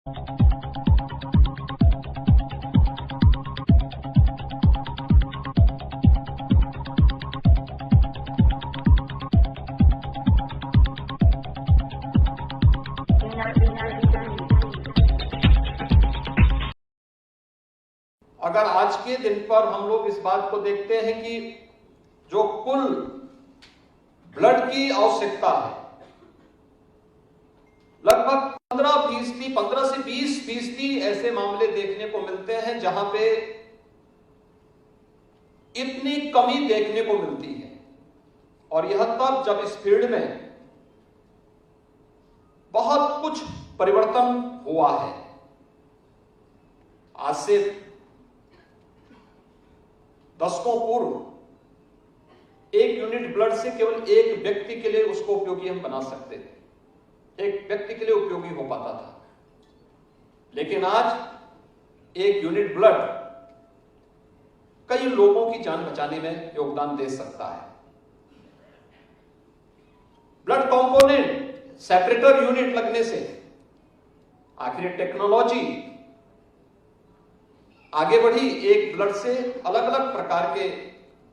अगर आज के दिन पर हम लोग इस बात को देखते हैं कि जो कुल ब्लड की आवश्यकता है, लगभग 15 से 20% ऐसे मामले देखने को मिलते हैं जहां पे इतनी कमी देखने को मिलती है। और यह तब जब इस फील्ड में बहुत कुछ परिवर्तन हुआ है। आज से दशकों पूर्व एक यूनिट ब्लड से केवल एक व्यक्ति के लिए उसको उपयोगी हम बना सकते थे, एक व्यक्ति के लिए उपयोगी हो पाता था। लेकिन आज एक यूनिट ब्लड कई लोगों की जान बचाने में योगदान दे सकता है। ब्लड कंपोनेंट सेपरेटर यूनिट लगने से आखिर टेक्नोलॉजी आगे बढ़ी। एक ब्लड से अलग अलग प्रकार के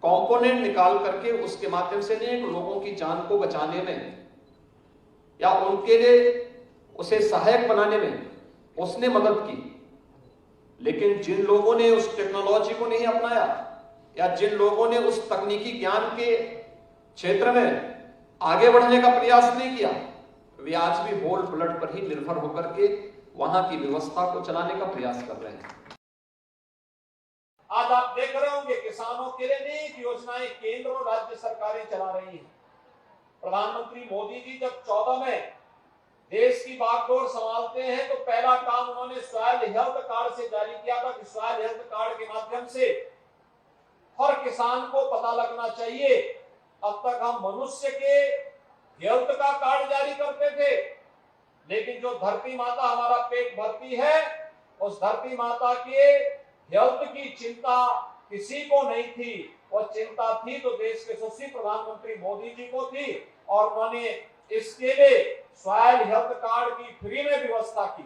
कंपोनेंट निकाल करके उसके माध्यम से अनेक लोगों की जान को बचाने में या उनके लिए उसे सहायक बनाने में उसने मदद की। लेकिन जिन लोगों ने उस टेक्नोलॉजी को नहीं अपनाया या जिन लोगों ने उस तकनीकी ज्ञान के क्षेत्र में आगे बढ़ने का प्रयास नहीं किया, वे आज भी होल ब्लड पर ही निर्भर होकर के वहां की व्यवस्था को चलाने का प्रयास कर रहे हैं। आज आप देख रहे होंगे किसानों के लिए अनेक योजनाएं केंद्र और राज्य सरकारें चला रही हैं। प्रधानमंत्री मोदी जी जब 14 में देश की बागडोर संभालते हैं तो पहला काम उन्होंने सॉइल हेल्थ कार्ड से जारी किया था कि सॉइल हेल्थ कार्ड के माध्यम से हर किसान को पता लगना चाहिए। अब तक हम मनुष्य के हेल्थ का कार्ड जारी करते थे, लेकिन जो धरती माता हमारा पेट भरती है उस धरती माता के हेल्थ की चिंता किसी को नहीं थी। वो चिंता थी तो देश के यशस्वी प्रधानमंत्री मोदी जी को थी और उन्होंने इसके लिए सॉइल हेल्थ कार्ड की फ्री में व्यवस्था की।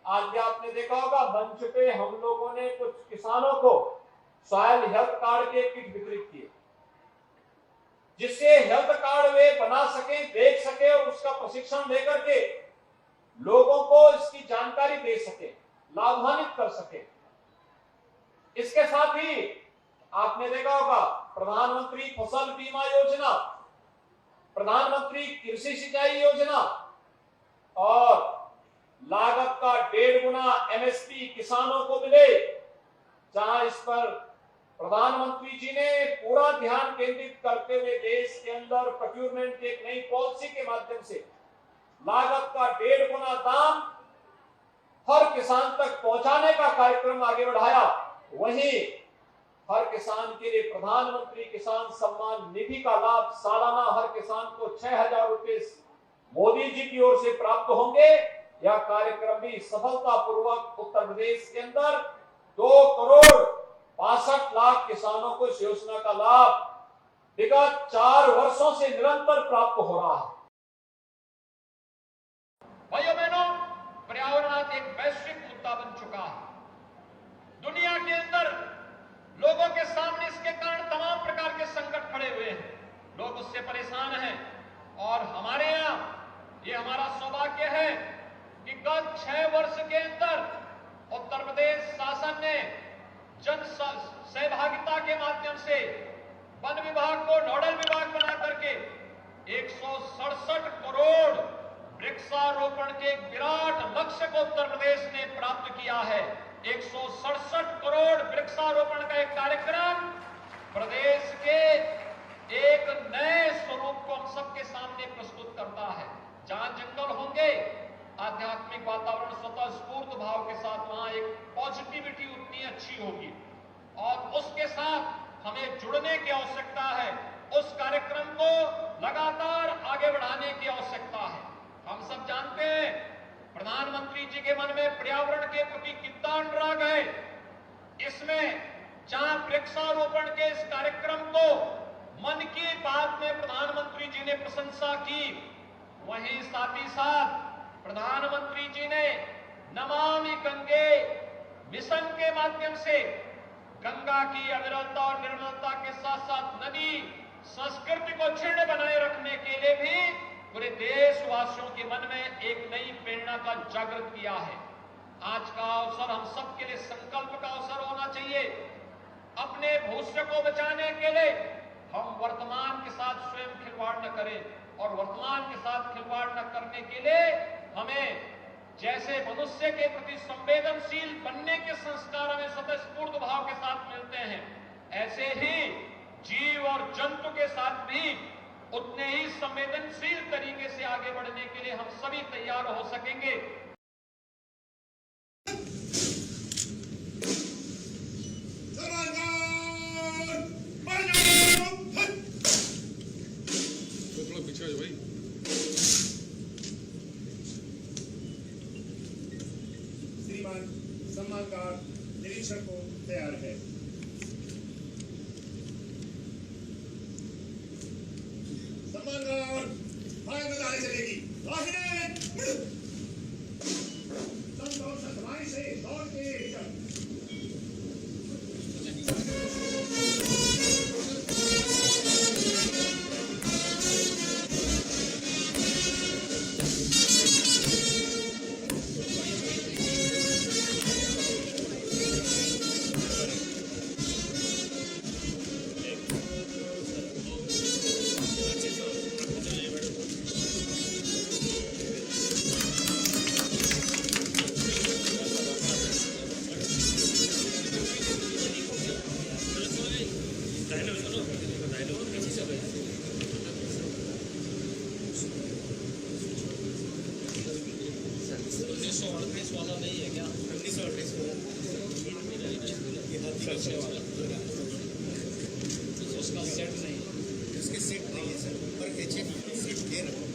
आज भी आपने देखा होगा मंच पे हम लोगों ने कुछ किसानों को सॉइल हेल्थ कार्ड के किट वितरित किए, जिससे हेल्थ कार्ड वे बना सके, देख सके और उसका प्रशिक्षण लेकर के लोगों को इसकी जानकारी दे सके, लाभान्वित कर सके। इसके साथ ही आपने देखा होगा प्रधानमंत्री फसल बीमा योजना, प्रधानमंत्री कृषि सिंचाई योजना और लागत का 1.5 गुना एमएसपी किसानों को मिले। जहां इस पर प्रधानमंत्री जी ने पूरा ध्यान केंद्रित करते हुए देश के अंदर प्रोक्योरमेंट की एक नई पॉलिसी के माध्यम से लागत का 1.5 गुना दाम हर किसान तक पहुंचाने का कार्यक्रम आगे बढ़ाया। वहीं हर किसान के लिए प्रधानमंत्री किसान सम्मान निधि का लाभ सालाना हर किसान को 6,000 रुपए मोदी जी की ओर से प्राप्त होंगे। यह कार्यक्रम भी सफलतापूर्वक उत्तर प्रदेश के अंदर 2,62,लाख किसानों को इस योजना का लाभ विगत 4 वर्षों से निरंतर प्राप्त हो रहा है। भाइयों बहनों, पर्यावरण आज एक वैश्विक मुद्दा बन चुका है। दुनिया के अंदर लोगों के सामने इसके कारण तमाम प्रकार के संकट खड़े हुए हैं। लोग उससे परेशान हैं और हमारे यहाँ ये हमारा सौभाग्य है कि गत 6 वर्ष के अंदर उत्तर प्रदेश शासन ने जन सहभागिता के माध्यम से वन विभाग को नोडल विभाग बना करके 167 करोड़ वृक्षारोपण के विराट लक्ष्य को उत्तर प्रदेश ने प्राप्त किया है। 167 करोड़ वृक्षारोपण का एक कार्यक्रम प्रदेश के एक नए स्वरूप को हम सबके सामने प्रस्तुत करता है। जहां जंगल होंगे, आध्यात्मिक वातावरण स्वतः स्फूर्त भाव के साथ वहां एक पॉजिटिविटी उतनी अच्छी होगी और उसके साथ हमें जुड़ने की आवश्यकता है। उस कार्यक्रम को लगातार आगे बढ़ाने की आवश्यकता है। हम सब जानते हैं प्रधानमंत्री जी के मन में पर्यावरण के प्रति कितना अनुराग है। इसमें जहां वृक्षारोपण के इस कार्यक्रम को मन की बात में प्रधानमंत्री जी ने प्रशंसा की, वहीं साथ ही साथ प्रधानमंत्री जी ने न मिशन के माध्यम से गंगा की अविरलता और निर्मलता के साथ साथ नदी संस्कृति को क्षीण बनाए रखने के लिए भी पूरे देशवासियों के मन में एक नई प्रेरणा का जागृत किया है। आज का अवसर हम सबके लिए संकल्प का अवसर होना चाहिए। अपने भविष्य को बचाने के लिए हम वर्तमान के साथ स्वयं खिलवाड़ न करें और वर्तमान के साथ खिलवाड़ न करने के लिए हमें जैसे मनुष्य के प्रति संवेदनशील बनने के संस्कार हमें स्वतःस्फूर्त भाव के साथ मिलते हैं, ऐसे ही जीव और जंतु के साथ भी उतने ही संवेदनशील तरीके से आगे बढ़ने के लिए हम सभी तैयार हो सकेंगे। पीछे आ जाओ भाई। श्रीमान सम्मानकार निरीक्षक को तैयार है। सम्मानकार फायर बजाने चलेगी। संतोष सतमाई से दौड़ के वाला नहीं है क्या? 1938 उसका सेट नहीं है, इसके सेट नहीं है सर, पर एचएफ सेट दे रखा है।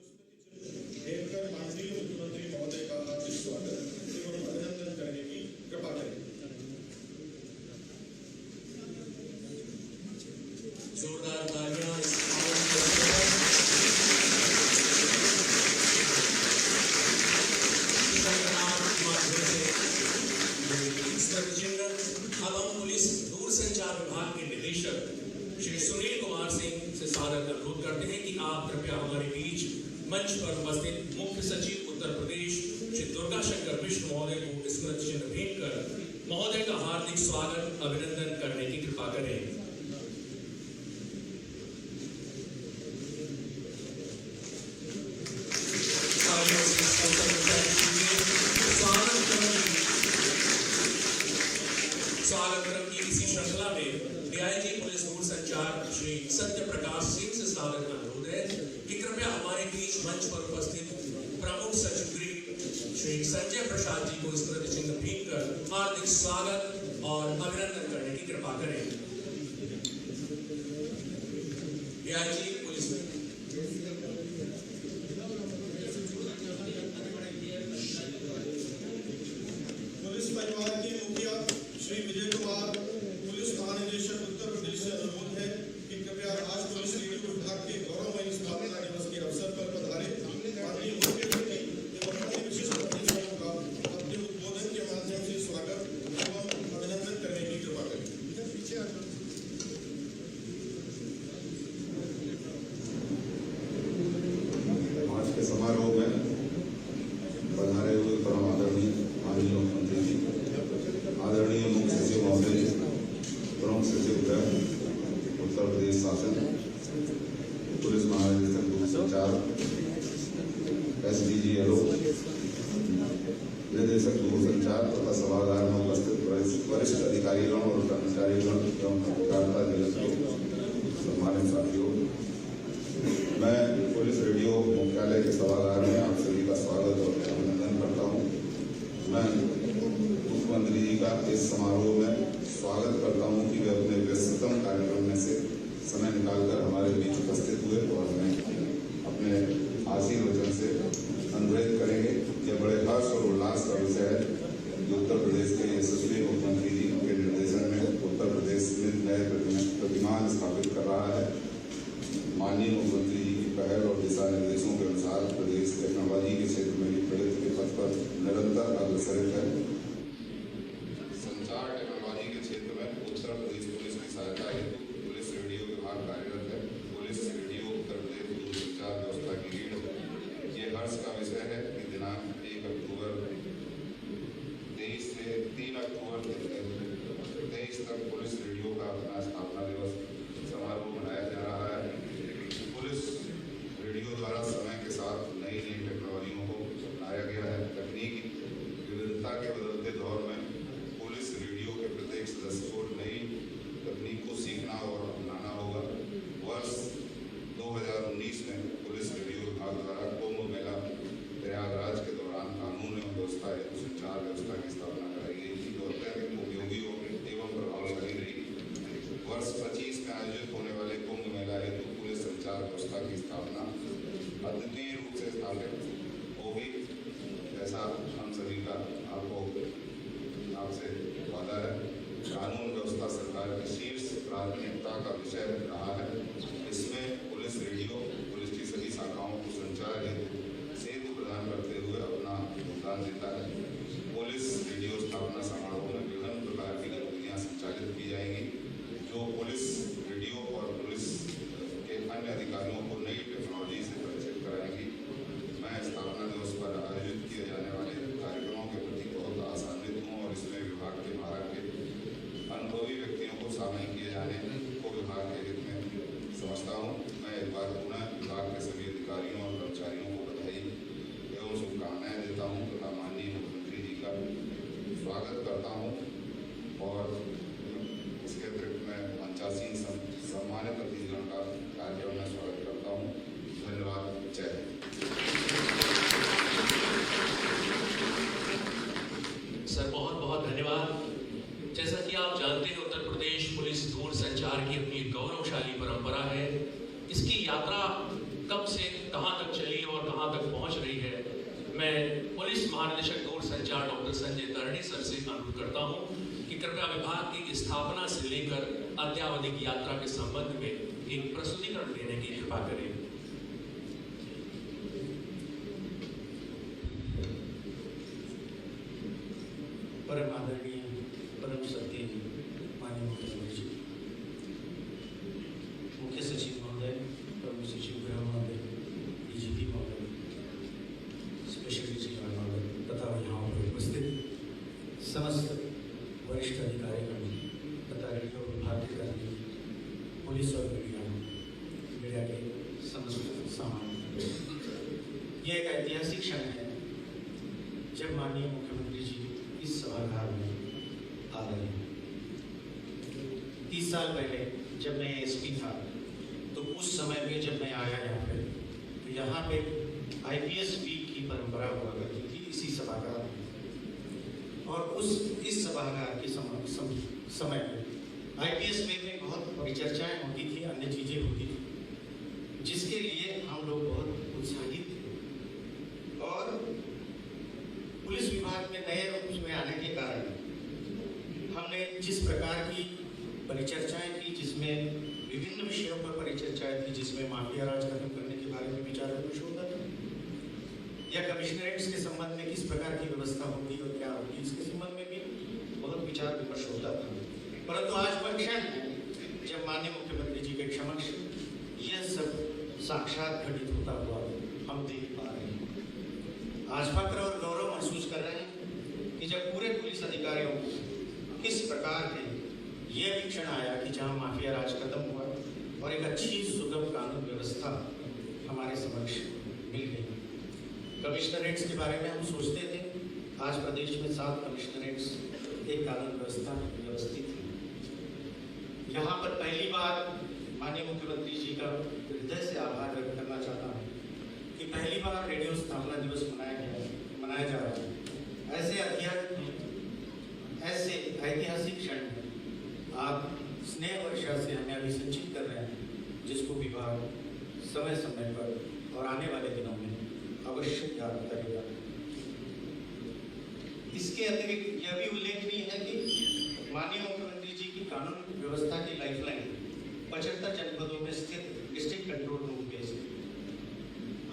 देखकर माननीय मुख्यमंत्री महोदय का हार्दिक स्वागत एवं अभिनंदन करने की कृपा करें। जोरदार तालियां अब हम पुलिस दूरसंचार विभाग के निदेशक श्री सुनील कुमार सिंह से सादर अनुरोध करते हैं कि आप कृपया हमारे बीच मंच पर उपस्थित मुख्य सचिव उत्तर प्रदेश श्री दुर्गा शंकर मिश्र महोदय को स्मृति चिन्ह भेंट कर महोदय का हार्दिक स्वागत अभिनंदन करने की कृपा करें। स्वागत क्रम की इसी श्रृंखला में डीआईजी पुलिस दूरसंचार श्री सत्य प्रकाश सिंह से सादर अनुरोध है कि कृपया हमारे बीच मंच पर उपस्थित प्रमुख सचिव गृह श्री संजय प्रसाद जी को स्मृति चिन्ह भेंट कर हार्दिक स्वागत और अभिनंदन करने की कृपा करें। डीआईजी पुलिस परिवार के मुखिया श्री विजय कुमार, पुलिस महानिदेशक उत्तर प्रदेश से अनुरोध है कि कृपया आज पुलिस रेडियो विभाग के गौरवमयी स्थापना दिवस के अवसर पर पधारे माननीय मुख्य अतिथि एवं अन्य विशिष्ट अतिथियों का अपने उद्बोधन के माध्यम से स्वागत एवं अभिनंदन करने की कृपा करें। आज के समारोह में पधारे हुए परम आदरणीय माननीय मुख्यमंत्री जी, आदरणीय मुख्य सचिव महोदय, प्रमुख सचिव गृह उत्तर प्रदेश शासन, पुलिस महानिदेशक दूरसंचार, एसडीजीएलओ, निदेशक दूरसंचार तथा सभागार में उपस्थित वरिष्ठ अधिकारीगण और कर्मचारीगण एवं पत्रकारिता जगत के सम्मानित साथियों, मैं पुलिस रेडियो मुख्यालय के सभागार में आप सभी का स्वागत और अभिनंदन करता हूँ। मैं मुख्यमंत्री जी का इस समारोह में स्वागत करता हूँ कि वे अपने व्यस्ततम कार्यक्रम में से समय निकालकर हमारे बीच उपस्थित हुए और हमें अपने आशीर्वचन से अनुग्रहित करेंगे। यह बड़े हर्ष और उल्लास का विषय है कि उत्तर प्रदेश के यशस्वी मुख्यमंत्री जी के निर्देशन में उत्तर प्रदेश में नए प्रतिमान स्थापित कर रहा है। माननीय मुख्यमंत्री जी की पहल और दिशा निर्देशों के अनुसार प्रदेश टेक्नोलॉजी के क्षेत्र में भी प्रगति के पथ पर निरंतर अग्रसरित है। संचार टेक्नोलॉजी के क्षेत्र में उत्तर प्रदेश पुलिस की सहायता हेतु पुलिस रेडियो विभाग कार्यरत है। पुलिस रेडियो उत्तर प्रदेश दूरसंचार व्यवस्था की रीढ़ है। ये हर्ष का विषय है कि दिनांक 1 अक्टूबर 23 से 3 अक्टूबर 23 तक पुलिस रेडियो का अपना स्थापना दिवस समारोह मनाया जा रहा है। पुलिस रेडियो द्वारा समय के साथ नई टेक्नोलॉजियों को अपनाया गया है। तकनीकी विविधता के बदलते दौर में पुलिस रेडियो के प्रत्येक सदस्य को नई तकनीक को सीखना और अपनाना होगा। वर्ष 2019 में पुलिस रेडियो विभाग द्वारा कुंभ मेला प्रयागराज के दौरान कानून एवं व्यवस्था हेतु संचार व्यवस्था की स्थापना कराई गई थी, जो अत्यधिक उपयोगी एवं प्रभावशाली रही। वर्ष 25 में आयोजित होने वाले कुंभ मेला हेतु पुलिस संचार व्यवस्था की स्थापना अद्वितीय रूप से स्थापित होगी, ऐसा हम सभी का आपसे वादा है। कानून व्यवस्था सरकार की शीर्ष प्राथमिकता का विषय रहा है। इसमें पुलिस रेडियो पुलिस की सभी शाखाओं को संचार हेतु सेतु प्रदान करते हुए अपना योगदान देता है। पुलिस रेडियो स्थापना समारोह में विभिन्न प्रकार की गतिविधियां संचालित की जाएंगी, जो पुलिस रेडियो और पुलिस के अन्य अधिकारियों को नई टेक्नोलॉजी से परिचित कराएंगी। मैं स्थापना दिवस पर आयोजित किए जाने वाले कार्यक्रमों के प्रति बहुत आशान्वित हूँ और इसमें विभाग के भारत के अनुभवी व्यक्तियों को शामिल किए जाने को विभाग के हित में समझता हूँ। मैं इस बार पुनः विभाग के सभी अधिकारियों और कर्मचारियों को मैं पुलिस महानिदेशक दूरसंचार डॉक्टर संजय तरणे सर से अनुरोध करता हूं कि कृपया विभाग की स्थापना से लेकर अद्यावधिक यात्रा के संबंध में एक प्रस्तुतिकरण देने की कृपा करें। परम आदरणीय परम सत्य माननीय मुख्यमंत्री जी, मुख्य सचिव महोदय, प्रमुख सचिव गृह महोदय, डीजीपी महोदय, स्पेशल डीजी महोदय तथा यहाँ पर उपस्थित समस्त वरिष्ठ अधिकारीगण तथा रेडियो विभाग के कर्मी, पुलिस और मीडिया के समस्त सामान्य, यह एक ऐतिहासिक क्षण है जब माननीय मुख्यमंत्री जी इस सभागार में आ रहे हैं। 30 साल पहले जब मैं एसपी था तो उस समय में जब मैं आया यहाँ पे तो यहाँ पे IPS वीक की परंपरा हुआ करती थी इसी सभागार में, और इस सभागार के समय में IPS वीक में बहुत परिचर्चाएं होती थी, अन्य चीज़ें होती थी, जिसके लिए हम लोग बहुत उत्साहित थे। और पुलिस विभाग में नए रूप में आने के कारण हमने जिस प्रकार की परिचर्चाएं की, जिसमें विभिन्न विषयों पर परिचर्चाएं थी, जिसमें माफिया राज खत्म करने के बारे में विचार विमर्श होता था, या कमिश्नरेट्स के संबंध में किस प्रकार की व्यवस्था होगी और क्या होगी, इसके संबंध में भी बहुत विचार विमर्श होता था। परंतु आज वह क्षण है जब माननीय मुख्यमंत्री जी के समक्ष यह सब साक्षात घटित होता हुआ हम देख पा रहे हैं। आज फक्र और गौरव महसूस कर रहे हैं कि जब पूरे पुलिस अधिकारियों को किस प्रकार के यह भी क्षण आया कि जहां माफिया राज खत्म हुआ और एक अच्छी सुगम कानून व्यवस्था हमारे समक्ष मिल गई। कमिश्नरेट्स के बारे में हम सोचते थे, आज प्रदेश में 7 कमिश्नरेट्स एक कानून व्यवस्था व्यवस्थित है। यहाँ पर पहली बार माननीय मुख्यमंत्री जी का हृदय से आभार व्यक्त करना चाहता हूँ कि पहली बार रेडियो स्थापना दिवस मनाया जा रहा है। ऐसे ऐतिहासिक क्षण में आप स्नेह वर्षा से हमें अभिसंचित कर रहे हैं, जिसको विभाग समय समय पर और आने वाले दिनों में अवश्य याद करेगा। इसके अतिरिक्त यह भी उल्लेखनीय है कि माननीय मुख्यमंत्री जी की कानून व्यवस्था की लाइफलाइन 75 जनपदों में स्थित डिस्ट्रिक्ट कंट्रोल रूम पे से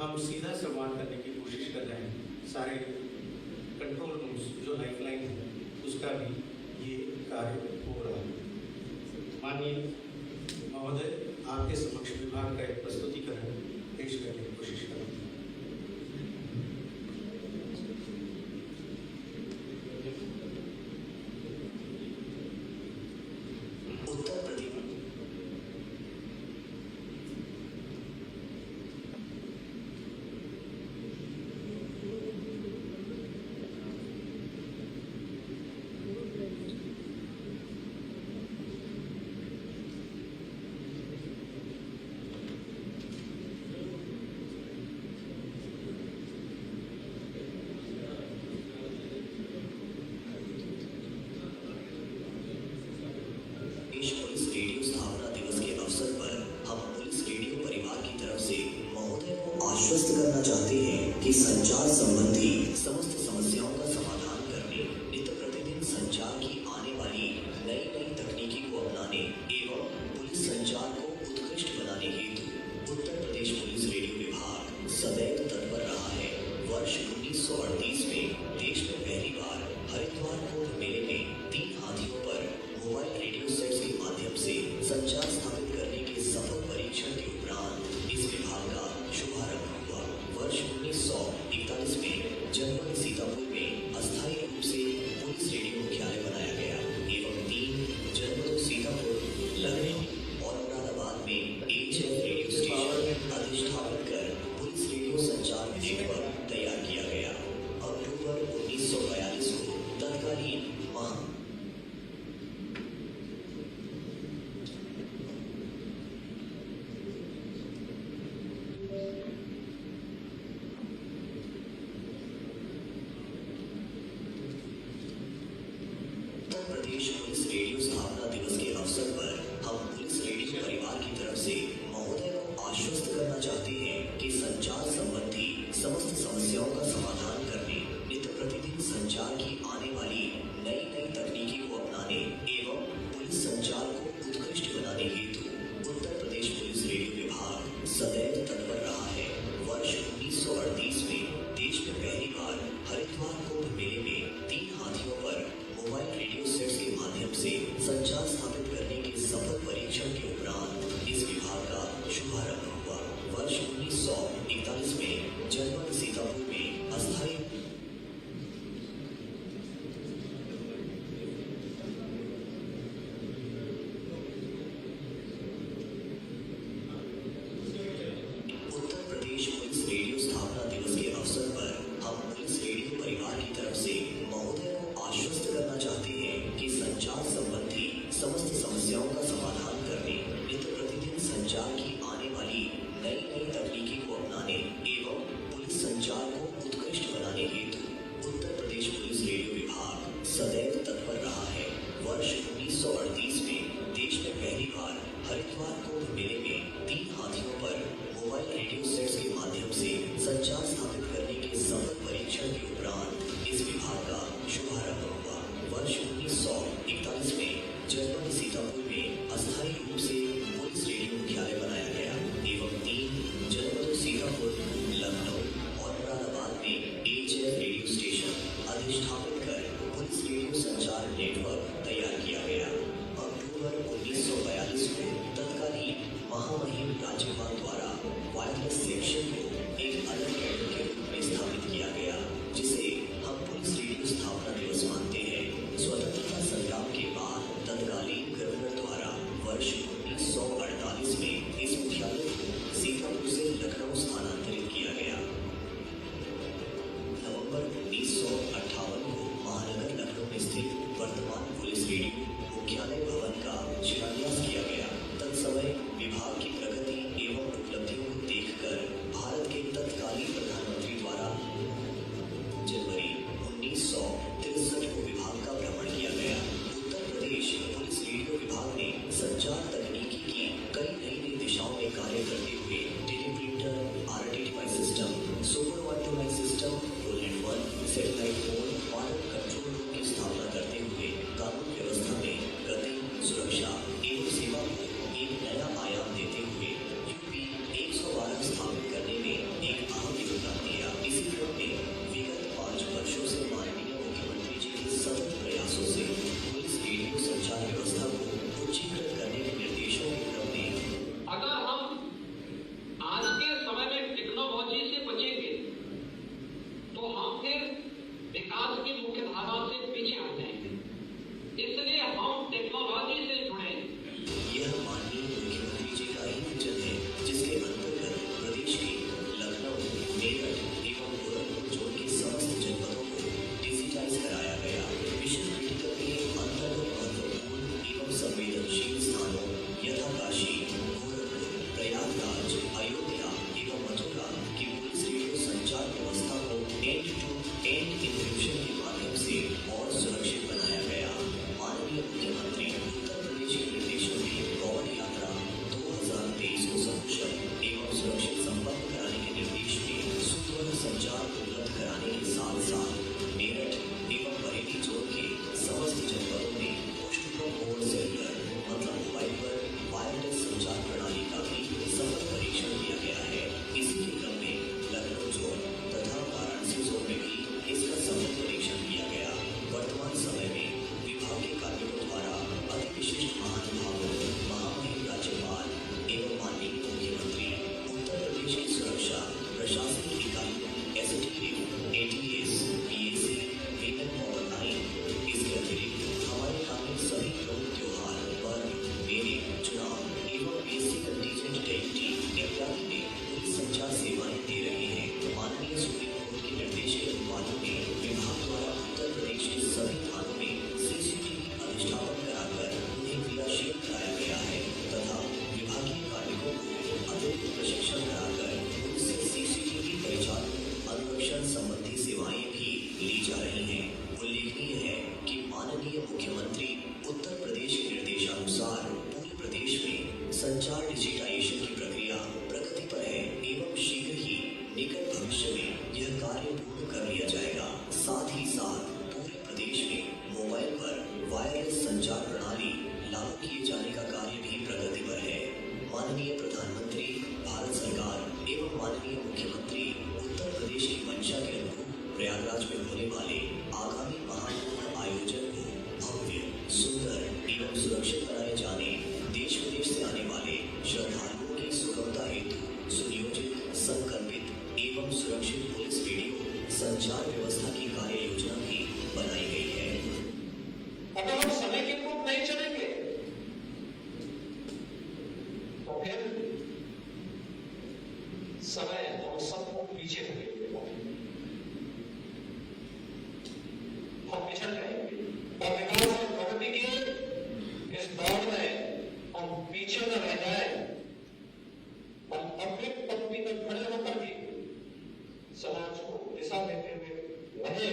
हम सीधा संवाद करने की कोशिश कर रहे हैं। सारे कंट्रोल रूम्स जो लाइफलाइन है उसका भी ये कार्य हो रहा है। माननीय महोदय, आपके समक्ष विभाग का एक प्रस्तुतिकरण पेश करने की कोशिश करें। पुलिस रेडियो स्थापना दिवस के अवसर पर हम पुलिस रेडियो परिवार की तरफ से महोदय को आश्वस्त करना चाहते हैं कि संचार संबंधी समस्त समस्याओं का समाधान करने, नित्य प्रतिदिन संचार की आने वाली नई तकनीकी को अपनाने एवं पुलिस संचार को उत्कृष्ट बनाने हेतु उत्तर प्रदेश पुलिस रेडियो विभाग सदैव तत्पर रहा है। वर्ष 1938 में देश में पहली बार हरिद्वार कुंभ मेले में 3 हाथियों पर मोबाइल रेडियो सेट्स के माध्यम से संचार स्थापित करने के सफल परीक्षण के उपरांत इस विभाग का शुभारंभ हुआ। वर्ष 1941 में जनपद सीतापुर में अस्थायी रूप से पुलिस रेडियो मुख्यालय बनाया गया एवं 3 जनपदों सीतापुर, लखनऊ और मुरादाबाद में HF रेडियो स्टेशन अधिष्ठापित कर पुलिस रेडियो संचार नेटवर्क तैयार किया गया। संचार की आने वाली नई नई तकनीकी को अपनाने एवं पुलिस संचार को उत्कृष्ट बनाने हेतु उत्तर प्रदेश पुलिस रेडियो विभाग सदैव तत्पर रहा है। वर्ष 1938 में देश में पहली बार हरिद्वार कुंभ मेले में 3 हाथियों पर मोबाइल रेडियो सेट्स के माध्यम से संचार स्थापित करने के सफल परीक्षण के उपरांत इस विभाग का शुभारंभ हुआ। वर्ष 1941 में जनपद सीतापुर में अस्थायी उत्तर प्रदेश पुलिस रेडियो स्थापना दिवस के अवसर पर हम पुलिस रेडियो परिवार की तरफ से महोदय को आश्वस्त करना चाहते हैं कि संचार संबंधी समस्त समस्याओं का समाधान करने, नित्य प्रतिदिन संचार की आने वाली नई नई तकनीकी को अपनाने एवं पुलिस संचार को उत्कृष्ट बनाने हेतु उत्तर प्रदेश पुलिस रेडियो विभाग सदैव तत्पर रहा है। वर्ष 1938 में देश में पहली बार हरिद्वार कुंभ मेले में 3 हाथियों पर मोबाइल रेडियो सेट्स के माध्यम से संचार स्थापित करने के सफल परीक्षण के उपरांत इस विभाग का शुभारंभ हुआ। वर्ष 1941 में जनपद सीतापुर में अस्थायी रूप से पुलिस रेडियो मुख्यालय बनाया गया एवं 3 जनपदों सीतापुर, लखनऊ और मुरादाबाद में HF रेडियो स्टेशन अधिष्ठापित कर पुलिस रेडियो संचार नेटवर्क तैयार किया गया। अक्टूबर 1942 को तत्कालीन महामहिम राज्यपाल द्वारा वायरलेस सेक्शन को एक अलग कैडर के रूप में स्थापित किया गया, जिसे हम पुलिस रेडियो स्थापना दिवस मानते हैं। स्वतंत्रता संग्राम के बाद तत्कालीन गवर्नर द्वारा वर्ष 1948 में इस मुख्यालय को सीतापुर से लखनऊ स्थानांतरित किया गया। नवंबर 1958 को महानगर लखनऊ में स्थित वर्तमान पुलिस रेडियो मुख्यालय भवन का शिलान्यास किया गया। तत्समय विभाग की प्रगति एवं उपलब्धियों को देखकर भारत के तत्कालीन प्रधानमंत्री द्वारा जनवरी 1963 को विभाग का भ्रमण किया गया। उत्तर प्रदेश पुलिस रेडियो विभाग ने संचार तकनीकी की कई नई नई दिशाओं में कार्य करते हुए teleprinter, RTTY system, super wide system, roll 1 satellite phone, wire control room की स्थापना करते हुए कानून व्यवस्था में गति, सुरक्षा एवं सेवा को एक नया आयाम देते हुए यूपी 112 स्थापित करने में एक अहम योगदान दिया। इसी क्रम में विगत 5 वर्षों से माननीय मुख्यमंत्री जी के सतत प्रयासों से पुलिस रेडियो संचार व्यवस्था को उच्चीकृत करने के निर्देशों के क्रम में अगर हम आज के समय में टेक्नोलॉजी से बचेंगे तो हम फिर विकास की मुख्य धारा से पीछे हट जाएंगे। इसलिए हम टेक्नोलॉजी से जुड़े। यह माननीय मुख्यमंत्री जी का ही विजन है, जिसके अंतर्गत प्रदेश के लखनऊ, मेरठ एवं गोरखपुर जोन के समस्त जनपदों को डिजिटाइज कराया गया। मिशन क्रिटिकल के अंतर्गत महत्वपूर्ण एवं संवेदनशील स्थानों यथा काशी, गोरखपुर, प्रयागराज, अयोध्या एवं मथुरा की पुलिस रेडियो संचार व्यवस्था को एंड टू एंड इंक्रिप्शन के माध्यम से और सुरक्षित बनाया गया। माननीय मुख्यमंत्री उत्तर प्रदेश के निर्देशों में गौड़ यात्रा 2023 को सकुशल एवं सुरक्षित संपन्न कराने के निर्देश में सुदृढ़ संचार उपलब्ध कराने के साथ साथ मेरठ एवं बरेली जोन के समस्त जनपदों में पोस्ट सेलुलर मतलब मोबाइल पर वायरलेस संचार प्रणाली का भी सफल परीक्षण किया गया है। इसी के क्रम में लखनऊ जोन तथा वाराणसी जोन में भी इसका सफल परीक्षण किया गया। वर्तमान समय में विभाग के कार्मिकों द्वारा अति विशिष्ट महानुभावों, महामहिम राज्यपाल एवं माननीय मुख्यमंत्री उत्तर प्रदेश की सुरक्षा प्रशासनिक इकाइयों STU, ATS, PAC, वेतन और 9 इसके अतिरिक्त हमारे ग्रामीण सभी प्रमुख त्योहार, पर्व, मेले, चुनाव एवं बेसिक कंटीजेंट डेप्यूटी इत्यादि में पुलिस संचार सेवाएं दे रहे हैं। माननीय सुप्रीम कोर्ट के निर्देश के अनुपालन में विभाग द्वारा उत्तर प्रदेश के सभी थानों में CCTV अधिष्ठापन कराकर उन्हें क्रियाशील कराया गया है तथा विभागीय कार्मिकों को अतिरिक्त प्रशिक्षण कराकर उनसे CCTV परिचालन, अनुरक्षण संबंधी सेवाएं भी ली जा रही हैं। उल्लेखनीय है कि माननीय मुख्यमंत्री उत्तर प्रदेश के निर्देशानुसार पूरे प्रदेश में संचार डिजिटाइजेशन की प्रक्रिया प्रगति पर है एवं शीघ्र ही निकट भविष्य में यह कार्य पूर्ण कर लिया जाएगा। साथ ही साथ देश में मोबाइल पर वायरलेस संचार प्रणाली लागू किए जाने का कार्य भी प्रगति पर है। माननीय प्रधानमंत्री भारत सरकार एवं माननीय मुख्यमंत्री उत्तर प्रदेश की मंशा के अनुरूप प्रयागराज में होने वाले आगामी महाकुंभ आयोजन को भव्य, सुंदर एवं सुरक्षित बनाए जाने, देश विदेश से आने वाले श्रद्धालुओं की सुगमता हेतु सुनियोजित, संकल्पित एवं सुरक्षित पुलिस रेडियो संचार व्यवस्था की कार्य योजना भी बनाई गई है। अगर हम समय के अनुरूप नहीं चलेंगे तो फिर समय हम सबको पीछे ढकेलेगा, हम पिछड़ जाएंगे और विकास और प्रगति के इस दौर में हम पीछे न रह जाए। हम अपनी पंक्ति में खड़े होकर भी समाज को दिशा देते हुए रहे,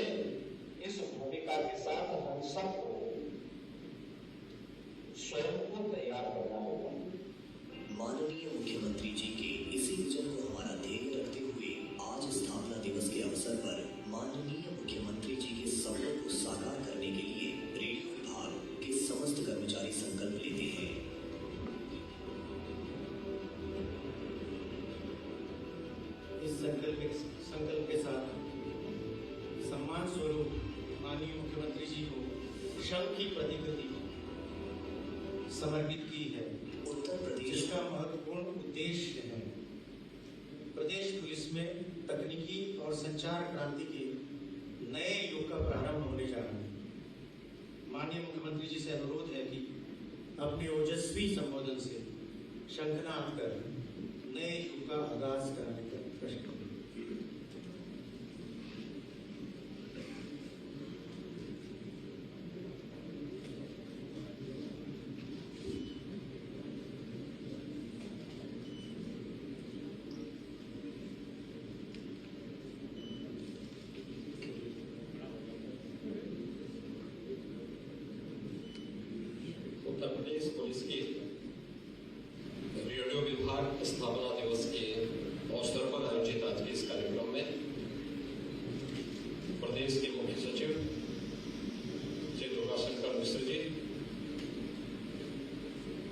इस भूमिका के साथ हम सबको स्वयं को तैयार करना होगा। माननीय मुख्यमंत्री जी के इसी विजन को हमारा ध्येय रखते हुए आज स्थापना दिवस के अवसर पर माननीय मुख्यमंत्री जी के सपनों को साकार करने के लिए रेडियो विभाग के समस्त कर्मचारी संकल्प लेते हैं। इस संकल्प के साथ सम्मान स्वरूप माननीय मुख्यमंत्री जी को शंख की प्रतिकृति समर्पित की है। उत्तर प्रदेश जिसका महत्वपूर्ण उद्देश्य है प्रदेश पुलिस में तकनीकी और संचार क्रांति के नए युग का प्रारंभ होने जा रहा है। माननीय मुख्यमंत्री जी से अनुरोध है कि अपने ओजस्वी संबोधन से शंखनाद कर नए युग का आगाज कराने का प्रश्न। उत्तर प्रदेश पुलिस के रेडियो विभाग स्थापना दिवस के अवसर पर आयोजित आज के इस कार्यक्रम में प्रदेश के मुख्य सचिव श्री दुर्गाशंकर मिश्र जी,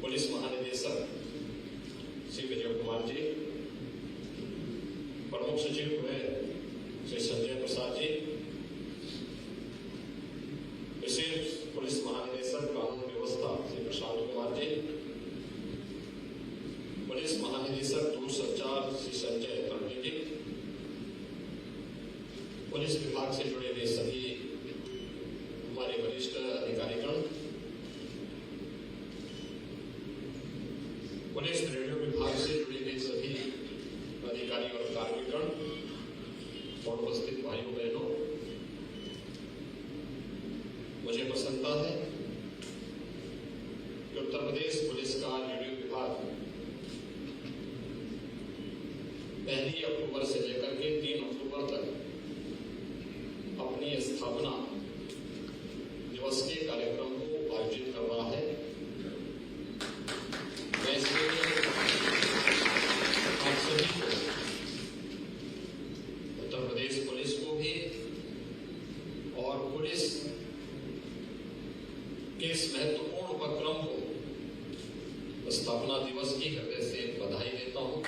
पुलिस महानिदेशक श्री विजय कुमार जी, प्रमुख सचिव गृह श्री संजय प्रसाद जी, विशेष पुलिस महानिदेशक कानून व्यवस्था श्री प्रशांत कुमार जी, पुलिस महानिदेशक दूरसंचार श्री संजय त्रिवेदी जी, पुलिस विभाग से जुड़े हुए सभी हमारे वरिष्ठ अधिकारीगण, पुलिस रेडियो विभाग से जुड़े हुए सभी अधिकारी और कार्मिकगण और उपस्थित भाइयों बहनों, मुझे प्रसन्नता है कि उत्तर प्रदेश पुलिस का रेडियो विभाग 1 अक्टूबर से लेकर के 3 अक्टूबर तक अपनी स्थापना दिवस के कार्यक्रम को आयोजित कर रहा है। मैं इसलिए आप सभी को, उत्तर प्रदेश पुलिस को भी और पुलिस के इस महत्वपूर्ण उपक्रम को स्थापना दिवस की हृदय से बधाई देता हूं।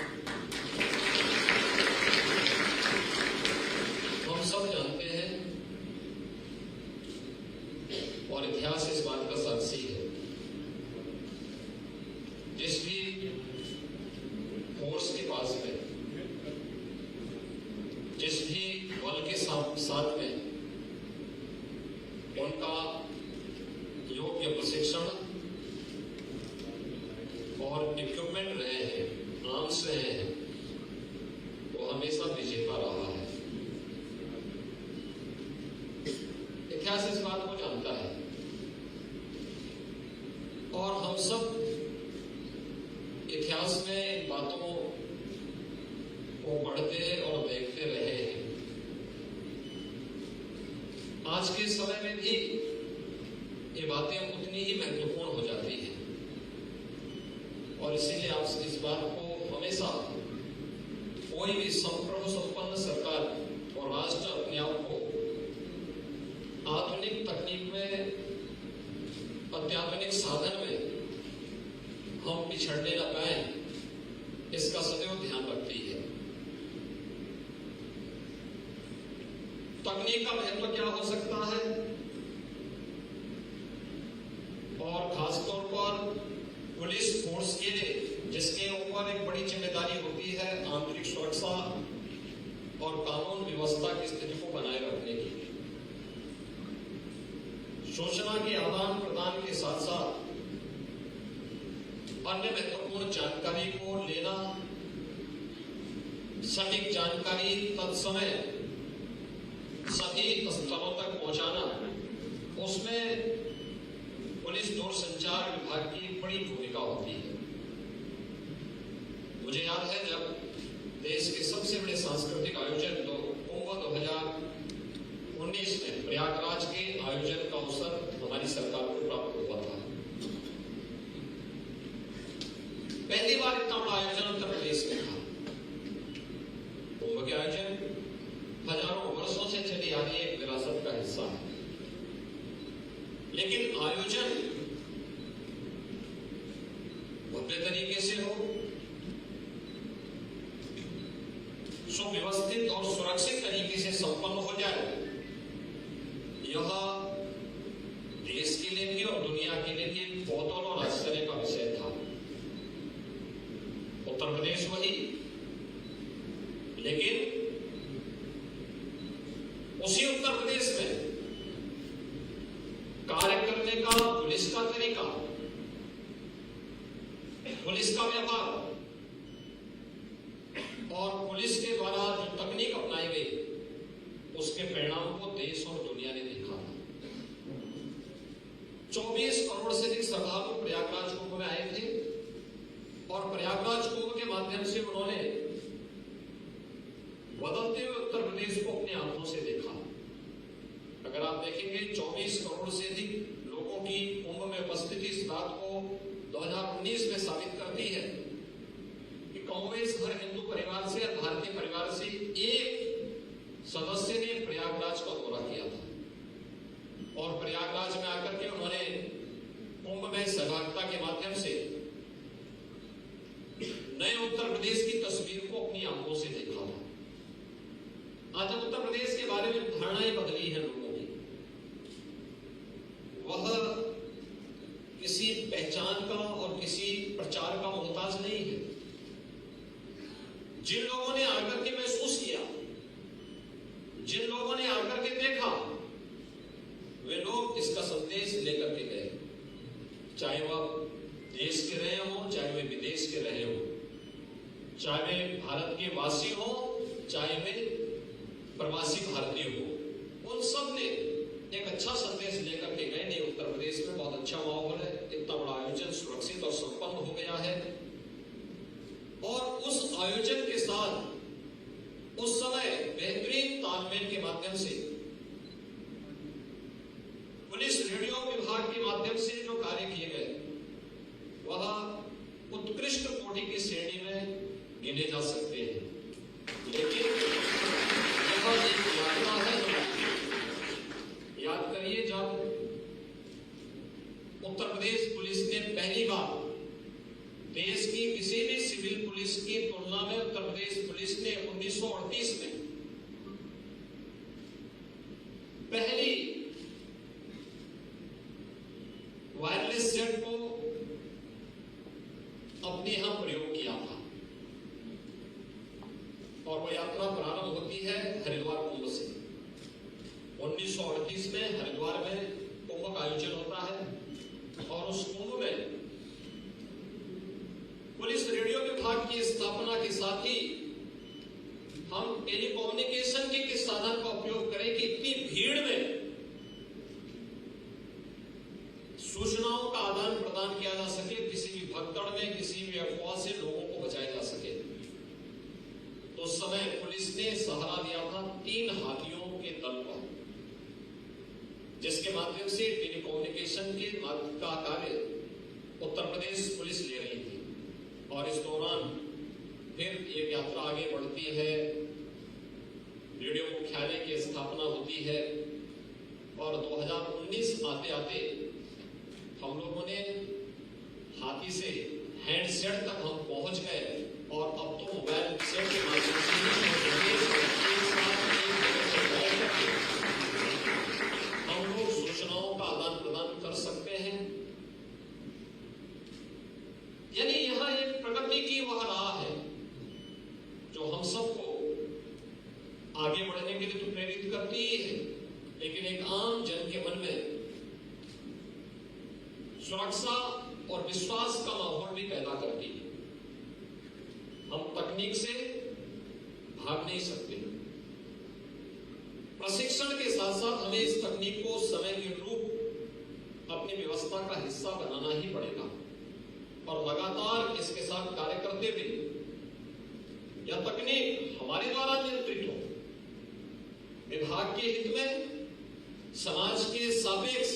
हम सब जानते हैं और इतिहास इस बात का साक्षी है, जिस भी फोर्स के पास में, जिस भी बल के साथ में उनका योग्य प्रशिक्षण और इक्विपमेंट रहे हैं, आर्म्स रहे हैं, वो हमेशा विजेता रहा है। इतिहास इस बात को जानता है और हम सब इतिहास में इन बातों को पढ़ते और देखते रहे हैं। आज के समय में भी ये बातें उतनी ही महत्वपूर्ण हो जाती हैं और इसीलिए आप इस बात को हमेशा, कोई भी संप्रभु संपन्न सरकार और राष्ट्र अपने आप को आधुनिक तकनीक पिछड़ने न पाए, इसका सदैव ध्यान रखती है। तकनीक का महत्व क्या हो सकता है, और खासतौर पर पुलिस फोर्स के लिए, जिसके ऊपर एक बड़ी जिम्मेदारी होती है आंतरिक सुरक्षा और कानून व्यवस्था की स्थिति को बनाए रखने की। सूचना के आदान प्रदान के साथ साथ अन्य महत्वपूर्ण जानकारी को लेना, सटीक जानकारी तत्समय सभी स्थलों तक पहुंचाना, उसमें पुलिस दूरसंचार विभाग की एक बड़ी भूमिका होती है। मुझे याद है जब देश के सबसे बड़े सांस्कृतिक आयोजन कुंभ 2019 में प्रयागराज के आयोजन का अवसर हमारी सरकार को प्राप्त हुआ था। पहली बार इतना बड़ा आयोजन उत्तर प्रदेश में था। कुंभ के आयोजन हजारों वर्षों से चली आ रही एक विरासत का हिस्सा है, लेकिन आयोजन भव्य तरीके से हो, सुव्यवस्थित और सुरक्षित तरीके से संपन्न हो जाए, यह देश के लिए भी और दुनिया के लिए भी कौतूहल और आश्चर्य का विषय था। उत्तर प्रदेश वही, लेकिन उसी उत्तर प्रदेश में कार्य करने का पुलिस का तरीका, पुलिस का व्यवहार और पुलिस के द्वारा जो तकनीक अपनाई गई, उसके परिणाम को देश और दुनिया ने देखा था। 24 करोड़ से अधिक श्रद्धालु प्रयागराज कुंभ में आए थे और प्रयागराज कुंभ के माध्यम से उन्होंने बदलते हुए उत्तर प्रदेश को अपनी आंखों से देखा। अगर आप देखेंगे 24 करोड़ से अधिक लोगों की कुंभ में उपस्थिति इस बात को 2019 में साबित करती है कि कांग्रेस हर हिंदू परिवार से, भारतीय परिवार से एक सदस्य ने प्रयागराज का दौरा किया था और प्रयागराज में आकर के उन्होंने कुंभ में सहभागिता के माध्यम से नए उत्तर प्रदेश की तस्वीर को अपनी आंखों से देखा था। आज जब उत्तर प्रदेश के बारे में धारणाएं बदली है लोगों की, वह किसी पहचान का और किसी प्रचार का मोहताज नहीं है। जिन लोगों ने आकर के महसूस किया, जिन लोगों ने आकर के देखा, वे लोग इसका संदेश लेकर के गए, चाहे वह देश के रहे हों, चाहे वे विदेश के रहे हों, चाहे वे भारत के वासी हों, चाहे वे प्रवासी भारतीय हो, उन सब ने एक अच्छा संदेश लेकर के गए। नहीं, उत्तर प्रदेश में बहुत अच्छा माहौल है, इतना बड़ा आयोजन सुरक्षित और संपन्न हो गया है। और उस आयोजन के साथ उस समय बेहतरीन तालमेल के माध्यम से पुलिस रेडियो विभाग के माध्यम से जो कार्य किए गए, वह उत्कृष्ट कोटि की श्रेणी में गिने जा सकते हैं। लेकिन एक यात्रा है, याद करिए जब उत्तर प्रदेश पुलिस ने पहली बार देश की किसी भी सिविल पुलिस की तुलना में उत्तर प्रदेश पुलिस ने 1938 में पहली वायरलेस सेट को अपने यहां प्रयोग किया था और वो यात्रा प्रारंभ होती है हरिद्वार कुंभ से। 1938 में हरिद्वार में कुंभ का आयोजन होता है और उस कुंभ में पुलिस रेडियो विभाग की स्थापना के साथ ही हम टेलीकम्युनिकेशन के किस साधन का उपयोग करें कि इतनी भीड़ में सूचनाओं का आदान प्रदान किया जा सके, किसी भी भगदड़ में, किसी भी अफवाह से लोगों को बचाया जा सके। तो उस समय पुलिस ने सहारा दिया था 3 हाथियों के दल का, जिसके माध्यम से टेलीकम्युनिकेशन के का कार्य उत्तर प्रदेश पुलिस ले रही थी। और इस दौरान फिर एक यात्रा आगे बढ़ती है, रेडियो मुख्यालय की स्थापना होती है और 2019 आते आते हम लोगों ने हाथी से हैंडसेट तक हम पहुंच गए और अब तो मोबाइल सेट के माध्यम से हम लोग सूचनाओं का आदान प्रदान कर सकते हैं। यानी यहां एक प्रगति की वह राह है जो हम सबको आगे बढ़ने के लिए तो प्रेरित करती ही है, लेकिन एक आम जन के मन में सुरक्षा और विश्वास का माहौल भी पैदा करती है। हम तकनीक से भाग नहीं सकते। प्रशिक्षण के साथ साथ हमें इस तकनीक को समय के अनुरूप अपनी व्यवस्था का हिस्सा बनाना ही पड़ेगा और लगातार इसके साथ कार्य करते हुए यह तकनीक हमारे द्वारा नियंत्रित हो, विभाग के हित में समाज के सापेक्ष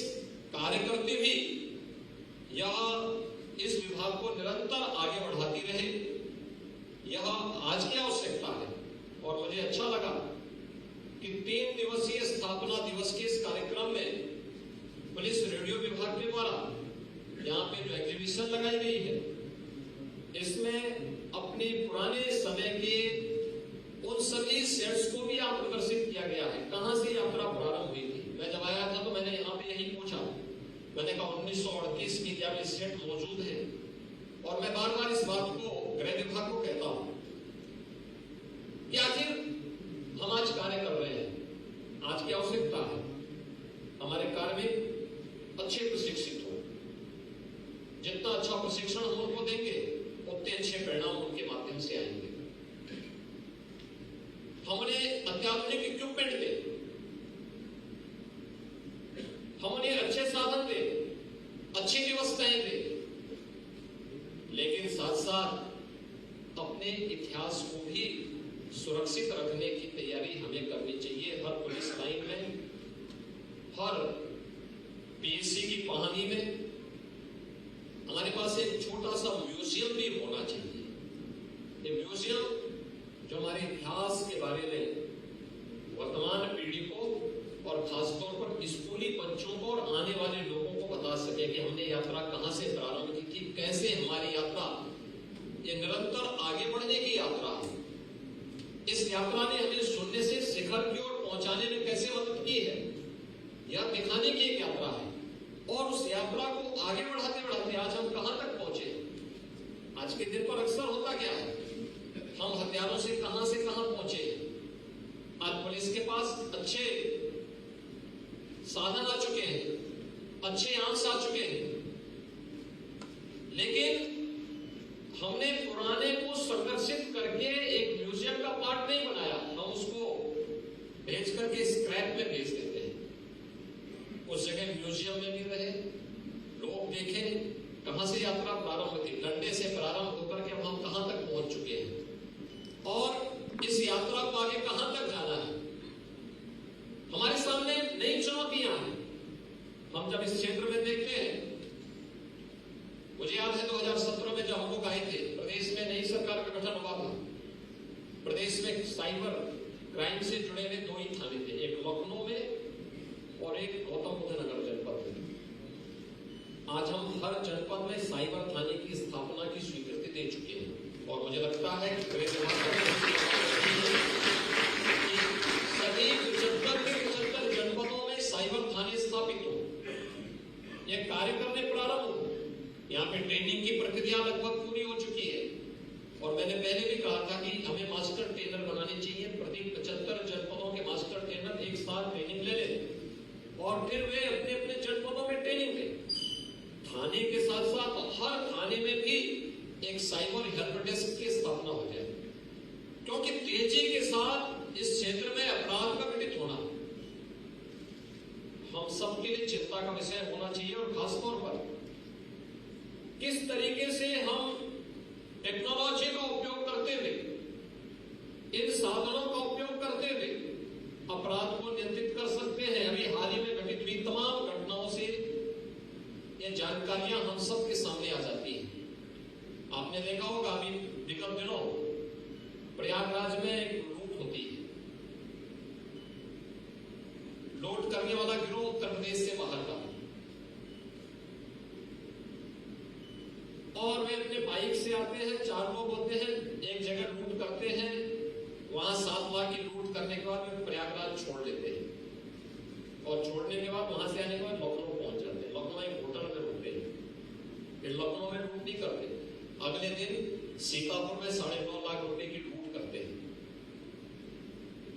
कार्य करते हुए यह इस विभाग को निरंतर आगे बढ़ाती रहे, यह आज की आवश्यकता है। और मुझे अच्छा लगा कि 3 दिवसीय स्थापना दिवस के इस कार्यक्रम में पुलिस रेडियो विभाग के द्वारा यहाँ पे जो एग्जीबिशन लगाई गई है, इसमें अपने पुराने समय के उन सभी सेट्स को भी यहाँ प्रदर्शित किया गया है। कहां से यात्रा प्रारंभ हुई थी? मैं जब आया था तो मैंने यहाँ पे यही पूछा, मैंने कहा 1938 की क्या ये सेट मौजूद है। और मैं बार बार इस बात को गृह विभाग को कहता हूं कि आखिर हम आज कार्य कर रहे हैं, आज की आवश्यकता है हमारे कार्मिक अच्छे प्रशिक्षित हो। जितना अच्छा प्रशिक्षण हम उनको देंगे उतने अच्छे परिणाम उनके माध्यम से आएंगे। हमने अत्याधुनिक इक्विपमेंट दे, हमने अच्छे साधन दे, अच्छी व्यवस्थाएं दे, लेकिन साथ साथ अपने इतिहास को भी सुरक्षित रखने की तैयारी हमें करनी चाहिए। हर पुलिस लाइन में, हर पीएससी की कहानी में हमारे पास एक छोटा सा म्यूजियम भी होना चाहिए। ये म्यूजियम जो हमारे इतिहास के बारे में वर्तमान पीढ़ी को और खासतौर पर स्कूली बच्चों को और आने वाले लोगों को बता सके कि हमने यात्रा कहां से प्रारंभ की थी, कैसे हमारी यात्रा ये निरंतर आगे बढ़ने की यात्रा है। इस यात्रा ने हमें शून्य से शिखर की ओर पहुंचाने में कैसे मदद की है, यह दिखाने की एक यात्रा है। और उस यात्रा को आगे बढ़ाते बढ़ाते आज हम कहां तक पहुंचे। आज के दिन पर अक्सर होता क्या है, हम हथियारों से कहां पहुंचे। आज पुलिस के पास अच्छे साधन आ चुके हैं, अच्छे आर्म्स आ चुके हैं, लेकिन हमने पुराने को संरक्षित करके एक म्यूजियम का पार्ट नहीं बनाया। हम उसको भेज करके स्क्रैप में भेज देते हैं। उस जगह म्यूजियम में भी रहे, लोग देखें कहां से यात्रा प्रारंभ थी, डंडे से प्रारंभ होकर के अब हम कहां तक पहुंच चुके हैं और इस यात्रा को आगे कहां तक जाना है। हमारे सामने नई चुनौतियां हैं। हम जब इस क्षेत्र में देखते हैं, मुझे याद है 2017 में जब हम लोग आए थे, प्रदेश में नई सरकार का गठन हुआ था। प्रदेश में साइबर क्राइम से जुड़े हुए 2 ही थाने थे, एक लखनऊ में और एक गौतम बुद्ध नगर जनपद में। आज हम हर जनपद में साइबर थाने की स्थापना की स्वीकृति दे चुके हैं और मुझे लगता है कि सभी 75 जनपदों में साइबर थाने स्थापित हो, यह कार्य करने प्रारंभ हो। यहाँ पे ट्रेनिंग की प्रक्रिया लगभग पूरी हो चुकी है और मैंने पहले भी कहा था कि हमें मास्टर ट्रेनर बनाने चाहिए। प्रति 75 जनपदों के मास्टर ट्रेनर एक साथ ट्रेनिंग ले लें और फिर वे अपने अपने जनपदों में ट्रेनिंग दें। थाने के साथ साथ हर थाने में भी एक साइबर हेल्प डेस्क की स्थापना हो जाए, क्योंकि तेजी के साथ इस क्षेत्र में अपराध का घटित होना हम सबके लिए चिंता का विषय होना चाहिए। और खासतौर पर किस तरीके से हम टेक्नोलॉजी का उपयोग करते हुए, इन साधनों का उपयोग करते हुए अपराध को नियंत्रित कर सकते हैं। अभी हाल ही में घटित हुई तमाम घटनाओं से ये जानकारियां हम सबके सामने आ जाती हैं। आपने देखा होगा अभी विगत दिनों प्रयागराज में एक लूट होती है, लूट करने वाला गिरोह उत्तर प्रदेश से बाहर का, और वे अपने बाइक से आते हैं, 4 लोग होते हैं, एक जगह लूट करते हैं, वहां 7 लाख की लूट करने के बाद वे प्रयागराज छोड़ लेते हैं और छोड़ने के बाद वहां से आने के बाद लखनऊ पहुंच जाते हैं। लखनऊ एक होटल में रुकते हैं, फिर लखनऊ में लूट नहीं करते, अगले दिन सीतापुर में 9.5 लाख रुपए की लूट करते हैं।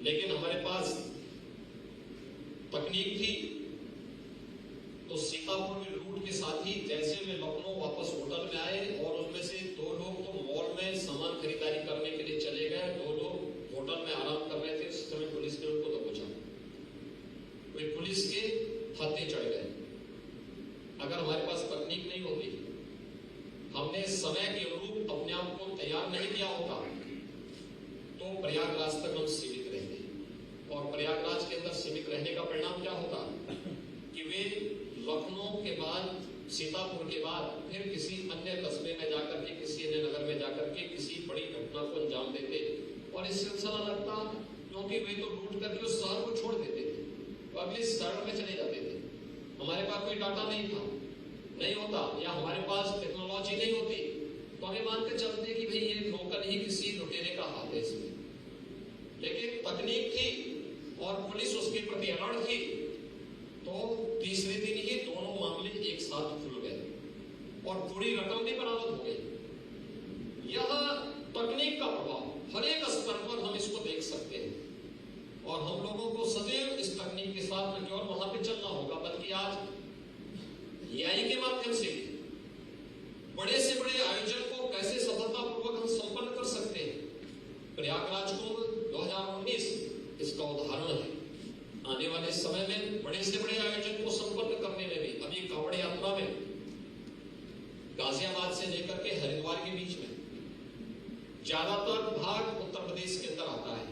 लेकिन हमारे पास तकनीक थी तो सीतापुर में लूट के साथ ही जैसे वे लखनऊ वापस होटल में आए और उनमें से 2 लोग तो मॉल में सामान खरीदारी करने के लिए चले गए, 2 लोग होटल में आराम कर रहे थे। उस समय पुलिस ने उनको दबोचा, वे पुलिस के हत्थे चढ़ गए। अगर हमारे पास तकनीक नहीं होती, हमने समय के अनुरूप अपने आप को तैयार नहीं किया होता, तो प्रयागराज तक हम सीमित रहते। और प्रयागराज के अंदर सीमित रहने का परिणाम क्या होता कि वे लखनऊ के बाद, सीतापुर के बाद फिर किसी अन्य कस्बे में जाकर के, किसी अन्य नगर में जाकर के किसी बड़ी घटना को अंजाम देते और इस सिलसिला लगता, क्योंकि वे तो लूट करके उस शहर को छोड़ देते थे, तो अगले शहर में चले जाते थे। हमारे पास कोई डाटा नहीं था, नहीं होता, या हमारे पास टेक्नोलॉजी नहीं होती, तो हमें मान के चलते कि भाई ये लोकल ही किसी लुटेरे का हाथ है इसमें। लेकिन तकनीक थी और पुलिस उसके प्रति अलर्ट थी, तो तीसरे दिन ही दोनों मामले एक साथ खुल गए और पूरी रकम भी बरामद हो गई। यह तकनीक का प्रभाव हर एक स्तर पर हम इसको देख सकते हैं और हम लोगों को सदैव इस तकनीक के साथ न केवल वहां पे चलना होगा, बल्कि आज एआई के माध्यम से बड़े से बड़े आयोजन को कैसे सफलतापूर्वक हम संपन्न कर सकते हैं। प्रयागराज कुंभ 2019 इसका उदाहरण है। आने वाले समय में बड़े से बड़े आयोजन को संपन्न करने में भी, अभी कांवड़ यात्रा में गाजियाबाद से लेकर के हरिद्वार के बीच में ज्यादातर भाग उत्तर प्रदेश के अंदर आता है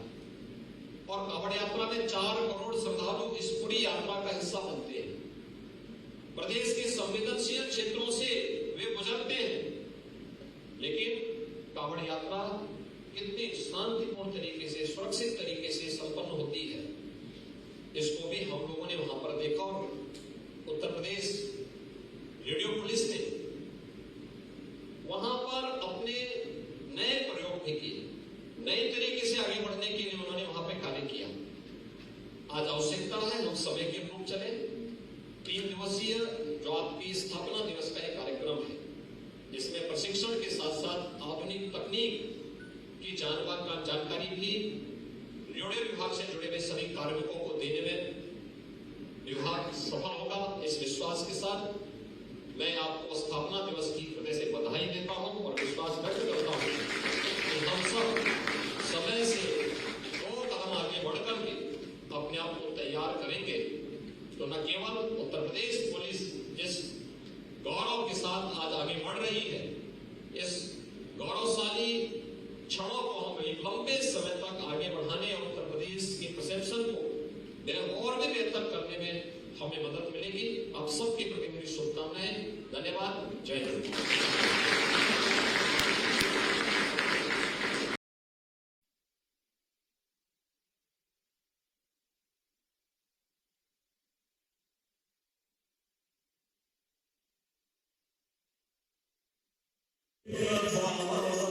और कांवड़ यात्रा में 4 करोड़ श्रद्धालु इस पूरी यात्रा का हिस्सा बनते हैं। प्रदेश के संवेदनशील क्षेत्रों से वे गुजरते हैं, लेकिन कांवड़ यात्रा कितनी शांतिपूर्ण तरीके से, सुरक्षित तरीके से संपन्न होती है, इसको भी हम लोगों ने वहां पर देखा। और उत्तर प्रदेश रेडियो पुलिस ने वहां पर अपने नए प्रयोग भी किए, नए तरीके से आगे बढ़ने के लिए उन्होंने वहां पे कार्य किया। आज आवश्यकता है हम समय के अनुरूप चले। 3 दिवसीय जो आपकी स्थापना दिवस का एक कार्यक्रम है, जिसमें प्रशिक्षण के साथ साथ आधुनिक तकनीक की जानकारी भी रेडियो विभाग से जुड़े हुए सभी कार्मिकों को देने में विभाग सफल होगा। इस विश्वास के साथ मैं आपको स्थापना दिवस की हृदय से बधाई देता हूं और विश्वास व्यक्त करता हूं कि हम सब समय से 2 कदम आगे बढ़कर के अपने आप को तैयार करेंगे, तो न केवल उत्तर प्रदेश पुलिस जिस गौरव के साथ आज आगे बढ़ रही है, इस गौरवशाली क्षणों को हम एक लंबे समय तक आगे बढ़ाने और उत्तर प्रदेश की परसेप्शन को और भी बेहतर करने में हमें मदद मिलेगी। आप सबके प्रति मेरी शुभकामनाएं। धन्यवाद। जय हिंद। Yeah.